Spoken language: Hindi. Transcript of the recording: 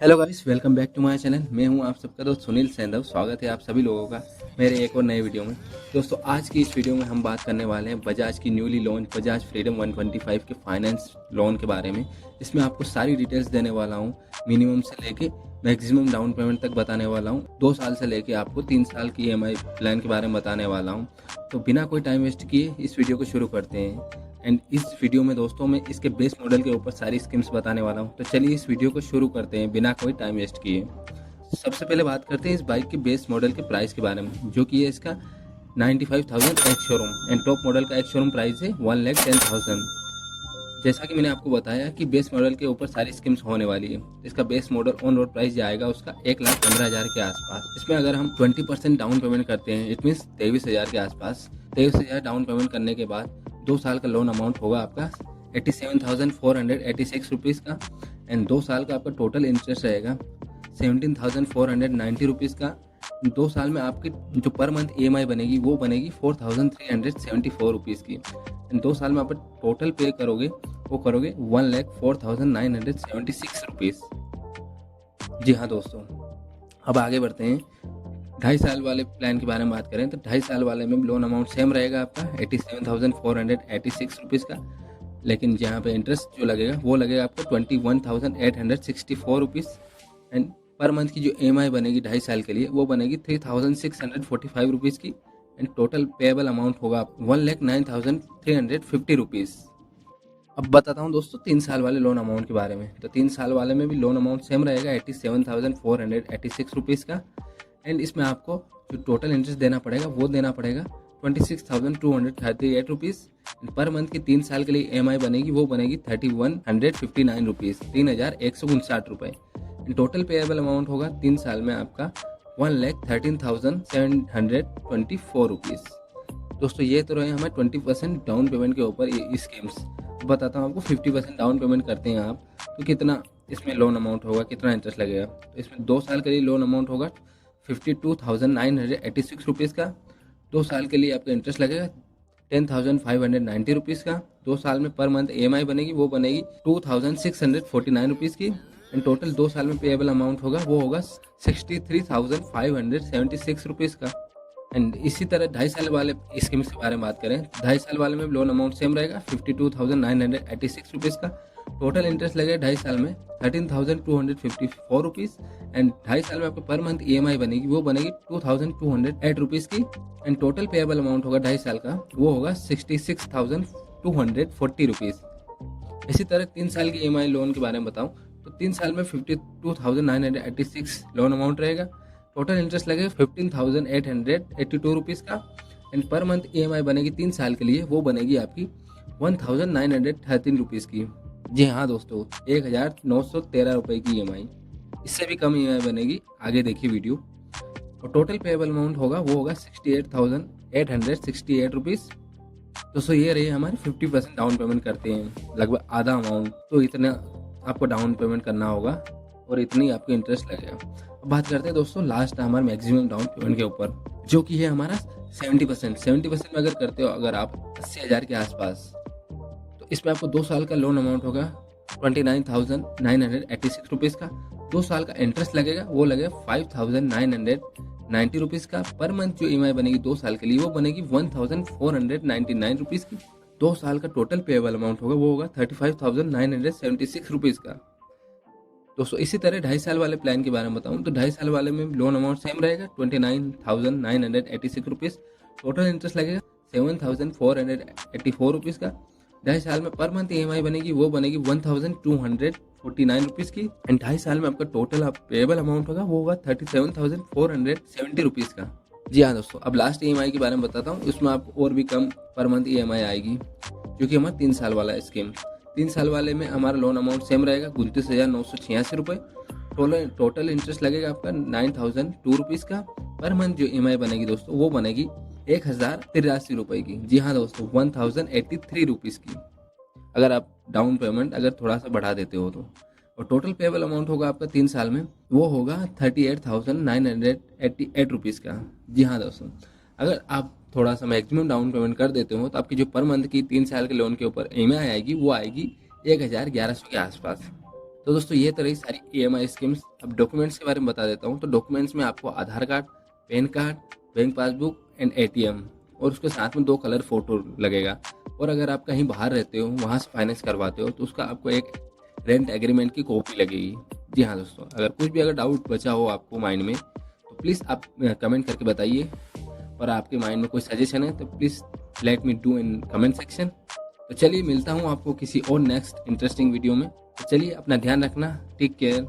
Hello guys, welcome back to my channel. मैं हूं आप सबका दोस्त सुनील सैंधव। स्वागत है आप सभी लोगों का मेरे एक और नए वीडियो में। दोस्तों, आज की इस वीडियो में हम बात करने वाले हैं बजाज की न्यूली लॉन्च बजाज फ्रीडम 125 के फाइनेंस लोन के बारे में। इसमें आपको सारी डिटेल्स देने वाला हूं, मिनिमम से लेके मैक्सिमम डाउन पेमेंट तक बताने वाला हूं। 2 साल से लेके आपको 3 साल की EMI प्लान के बारे में बताने वाला हूं। तो बिना कोई टाइम वेस्ट किए इस वीडियो को शुरू करते हैं। एंड इस वीडियो में दोस्तों मैं इसके बेस मॉडल के ऊपर सारी स्कीम्स बताने वाला हूं। तो चलिए इस वीडियो को शुरू करते हैं बिना कोई टाइम वेस्ट किए। सबसे पहले बात करते हैं इस बाइक के बेस मॉडल के प्राइस के बारे में, जो कि है इसका 95,000 ex showroom. And top model का एक्स शोरूम प्राइस है 1,10,000। जैसा कि मैंने आपको बताया कि बेस मॉडल के ऊपर सारी स्कीम्स होने वाली है। इसका base model on road price जाएगा उसका 1,15,000 के आसपास। इसमें अगर हम 20% डाउन पेमेंट करते हैं, इट मीन्स 23,000 के आसपास। 23,000 डाउन पेमेंट करने के बाद 2 साल का लोन अमाउंट होगा आपका 87,486 रुपीज़ का। एंड 2 साल का आपका टोटल इंटरेस्ट रहेगा 17,490 रुपीज़ का। 2 साल में आपकी जो पर मंथ EMI बनेगी वो बनेगी 4,374 रुपीज़ की। एंड 2 साल में आप टोटल पे करोगे वो करोगे 1,04,976 रुपीज़। जी हाँ दोस्तों, अब आगे बढ़ते हैं। 2.5 साल वाले प्लान के बारे में बात करें तो 2.5 साल वाले में लोन अमाउंट सेम रहेगा आपका 87,486 रुपीज़ का। लेकिन जहाँ पे इंटरेस्ट जो लगेगा वो लगेगा आपको 21,864 रुपीज़। एंड पर मंथ की जो EMI बनेगी 2.5 साल के लिए वो बनेगी 3,645 रुपीज़ की। एंड टोटल पेएबल अमाउंट होगा 1,09,350 रुपीज़। अब बताता हूँ दोस्तों 3 साल वाले लोन अमाउंट के बारे में। तो 3 साल वाले में भी लोन अमाउंट सेम रहेगा 87,486 रुपीज़ का। एंड इसमें आपको जो टोटल इंटरेस्ट देना पड़ेगा वो देना पड़ेगा 26,238 रुपीज़। पर मंथ की 3 साल के लिए EMI बनेगी वो बनेगी 3,159 रुपीज़, 3,159 रुपये। टोटल पेएबल अमाउंट होगा 3 साल में आपका 1,13,724 रुपीज़। दोस्तों, ये तो रहे हमें 20% डाउन पेमेंट के ऊपर ये स्कीम्स। बताता हूँ आपको 50% डाउन पेमेंट करते हैं आप तो कितना इसमें लोन अमाउंट होगा, कितना इंटरेस्ट लगेगा। तो इसमें 2 साल के लिए लोन अमाउंट होगा 52,986 रुपीज़ का। 2 साल के लिए आपका इंटरेस्ट लगेगा 10,590 रुपीज़ का। 2 साल में पर मंथ EMI बनेगी वो बनेगी 2,649 रुपीज़ की। एंड टोटल 2 साल में पेएबल अमाउंट होगा वो होगा 63,576 रुपीज़ का। एंड इसी तरह 2.5 साल वाले स्कीम्स के बारे में बात करें, 2.5 साल वाले में लोन अमाउंट सेम रहेगा 52,986 रुपीज़ का। टोटल इंटरेस्ट लगेगा 2.5 साल में 13,254 रुपीज़। एंड 2.5 साल में आपको पर मंथ EMI बनेगी वो बनेगी 2,208 रुपीज़ की। एंड टोटल पेएबल अमाउंट होगा 2.5 साल का वो होगा 66,240 रुपीज़। इसी तरह 3 साल की EMI लोन के बारे में बताऊँ तो 3 साल में 52,986 लोन अमाउंट रहेगा। टोटल इंटरेस्ट लगेगा 15,882 रुपीज़ का। एंड पर मंथ EMI बनेगी 3 साल के लिए वो बनेगी आपकी 1,913 रुपीज़ की। जी हाँ दोस्तों, 1,913 रुपये की EMI। इससे भी कम EMI बनेगी, आगे देखिए वीडियो। और टोटल पेएबल अमाउंट होगा वो होगा 68,868 रुपीज़। दोस्तों, ये रही हमारी 50% डाउन पेमेंट करते हैं, लगभग आधा अमाउंट। तो इतना आपको डाउन पेमेंट करना होगा और इतनी आपको इंटरेस्ट लगेगा। अब बात करते हैं दोस्तों लास्ट हमारे मैक्सिमम डाउन पेमेंट के ऊपर, जो कि है हमारा 70%। 70% में अगर करते हो अगर आप 80,000 के आसपास, तो इसमें आपको 2 साल का लोन अमाउंट होगा 29,986 रुपीज़ का। 2 साल का इंटरेस्ट लगेगा वो लगेगा 5,990 रुपीज़ का। पर मंथ जो EMI बनेगी 2 साल के लिए वो बनेगी 1,499 रुपीज़ की। 2 साल का टोटल पेएबल अमाउंट होगा वो होगा 35,976 रुपीज़ का। दोस्तों, इसी तरह 2.5 साल वाले प्लान के बारे में बताऊं तो 2.5 साल वाले में लोन अमाउंट सेम रहेगा 29,986 रुपीज़। टोटल इंटरेस्ट लगेगा 7,484 रुपीज़ का। 2.5 साल में पर मंथ EMI बनेगी वो बनेगी 1,249 रुपीज़ की। एंड 2.5 साल में आपका टोटल पेएबल अमाउंट होगा वो होगा 37,470 रुपीज़ का। जी हाँ दोस्तों, अब लास्ट EMI के बारे में बताता हूँ। उसमें आपको और भी कम पर मंथ EMI आएगी, जो कि हमारा 3 साल वाला स्कीम। 3 साल वाले में हमारा लोन अमाउंट सेम रहेगा 29,986 रुपये। टोटल इंटरेस्ट लगेगा आपका 9,002 रुपीज़ का। पर मंथ जो EMI बनेगी दोस्तों वो बनेगी 1,083 रुपये की। जी हाँ दोस्तों, 1,083 रुपीज़ की, अगर आप डाउन पेमेंट अगर थोड़ा सा बढ़ा देते हो तो। और टोटल पेएबल अमाउंट होगा आपका 3 साल में वो होगा 38,988 रुपीज़ का। जी हाँ दोस्तों, अगर आप थोड़ा सा मैक्सिमम डाउन पेमेंट कर देते हो तो आपकी जो पर मंथ की 3 साल के लोन के ऊपर EMI आएगी वो आएगी 1,011 के आसपास। तो दोस्तों ये तो रही सारी EMI स्कीम्स। अब डॉक्यूमेंट्स के बारे में बता देता हूँ। तो डॉक्यूमेंट्स में आपको Aadhaar card, PAN card, bank passbook and ATM और उसके साथ में 2 कलर फोटो लगेगा। और अगर आप कहीं बाहर रहते हो, वहाँ से फाइनेंस करवाते हो, तो उसका आपको एक रेंट एग्रीमेंट की कॉपी लगेगी। जी हाँ दोस्तों, अगर कुछ भी अगर डाउट बचा हो आपको माइंड में, तो प्लीज़ आप कमेंट करके बताइए। और आपके माइंड में कोई सजेशन है तो please let me do in comment section. तो चलिए मिलता हूँ आपको किसी और नेक्स्ट इंटरेस्टिंग वीडियो में। तो चलिए अपना ध्यान रखना, टेक केयर।